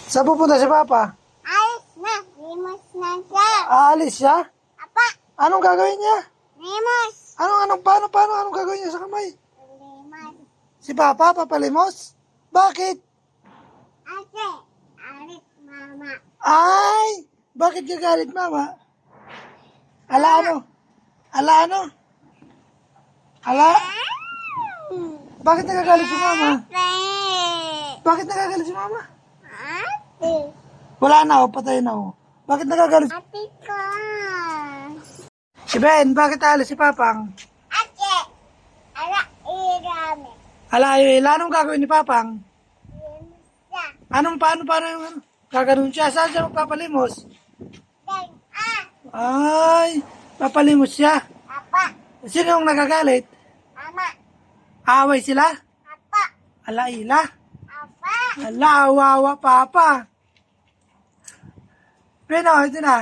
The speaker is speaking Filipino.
Saan pupunta si Papa? Alis na. Limos na siya. Aalis siya? Apa. Anong gagawin niya? Limos. Paano gagawin niya sa kamay? Limos. Si Papa, papalimos? Bakit? Ate. Alis mama. Ay! Bakit gagalit, Mama? Ala ano? Ala? Bakit nagagalit si Mama? Ate. Bakit nagagalit si Mama? Ate. Wala na, patay na. Bakit nagagalit? Ate ko. Si Ben, bakit alis si Papang? Ate. Ala irami. Ala, anong gagawin ni Papang? Limos siya. Paano yung ano? Gaganon siya, saan siya magpapalimos? Dan. Ay, papalimos siya. Apa. Sino yung nagagalit? Mama. Away sila? Apa. Ala, ila. Apa. Ala, awawa, Papa. Pero, ito na.